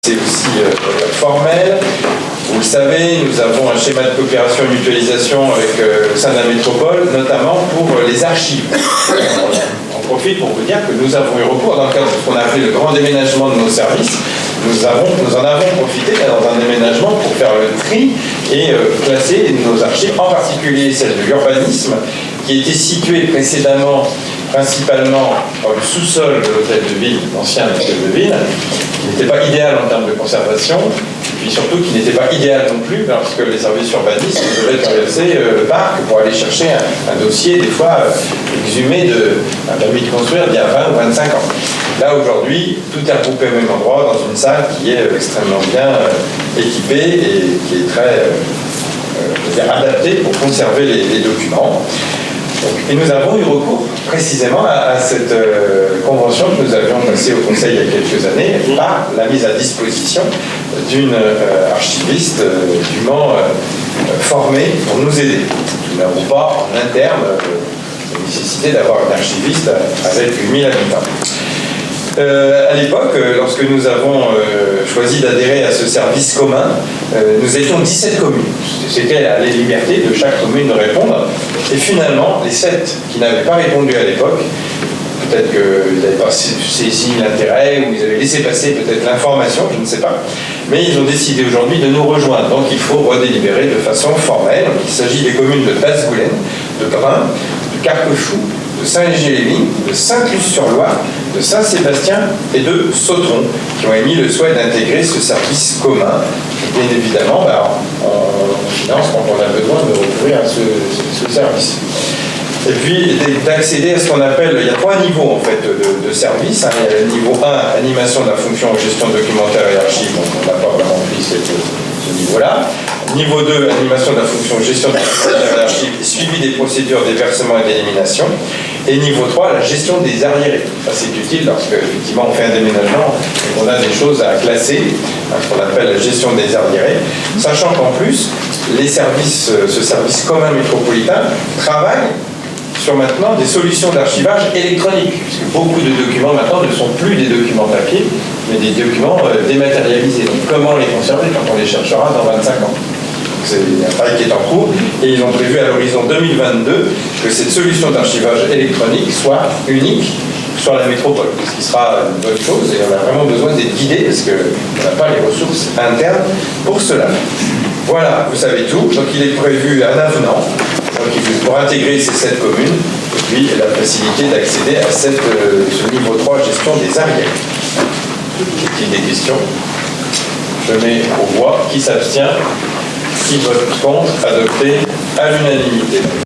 C'est aussi formel. Vous le savez, nous avons un schéma de coopération et mutualisation avec, au sein de la métropole, notamment pour les archives. On profite pour vous dire que nous avons eu recours dans le cadre de ce qu'on a appelé le grand déménagement de nos services. Nous en avons profité dans un déménagement pour faire le tri et classer nos archives, en particulier celle de l'urbanisme, qui était située précédemment principalement dans le sous-sol de l'hôtel de ville, l'ancien hôtel de ville, qui n'était pas idéal en termes de conservation, et puis surtout qui n'était pas idéal non plus, parce que les services urbanistes devaient traverser le parc pour aller chercher un dossier, des fois exhumé d'un permis de construire d'il y a 20 ou 25 ans. Là, aujourd'hui, tout est regroupé au même endroit, dans une salle qui est extrêmement bien équipée et qui est très adaptée pour conserver les documents. Et nous avons eu recours précisément à cette convention que nous avions passée au Conseil il y a quelques années par la mise à disposition d'une archiviste dûment formée pour nous aider. Nous n'avons pas en interne la nécessité d'avoir une archiviste avec 1000 habitants. À l'époque, lorsque nous avons choisi d'adhérer à ce service commun, nous étions 17 communes. C'était à la liberté de chaque commune de répondre. Et finalement, les 7 qui n'avaient pas répondu à l'époque, peut-être qu'ils n'avaient pas saisi l'intérêt ou ils avaient laissé passer peut-être l'information, je ne sais pas, mais ils ont décidé aujourd'hui de nous rejoindre. Donc il faut redélibérer de façon formelle. Donc, il s'agit des communes de Basse-Goulaine, de Grain, de Carquefou, de Saint-Léger-les-Vignes, de Sainte-Luce-sur-Loire, de Saint-Sébastien et de Sautron, qui ont émis le souhait d'intégrer ce service commun. Bien évidemment, on finance quand on a besoin de recourir à ce service. Et puis d'accéder à ce qu'on appelle, il y a 3 niveaux en fait de services. Il y a le niveau 1, animation de la fonction gestion documentaire et archives, donc on n'a pas vraiment pris ce niveau-là. Niveau 2, animation de la fonction gestion documentaire et archives, suivi des procédures des versements et d'élimination. Et niveau 3, la gestion des arriérés. Ça c'est utile lorsque effectivement on fait un déménagement et qu'on a des choses à classer, ce qu'on appelle la gestion des arriérés, sachant qu'en plus, ce service commun métropolitain travaille sur maintenant des solutions d'archivage électronique, puisque beaucoup de documents maintenant ne sont plus des documents papier, mais des documents dématérialisés. Donc comment les conserver quand on les cherchera dans 25 ans? C'est un travail qui est en cours, et ils ont prévu à l'horizon 2022 que cette solution d'archivage électronique soit unique sur la métropole, ce qui sera une bonne chose, et on a vraiment besoin d'être guidé, parce qu'on n'a pas les ressources internes pour cela. Voilà, vous savez tout. Donc il est prévu un avenant pour intégrer ces 7 communes, et puis la facilité d'accéder à ce niveau 3, gestion des arriérés. Est-il des questions? Je mets aux voix. Qui s'abstient? Qui vote contre? Adopté à l'unanimité.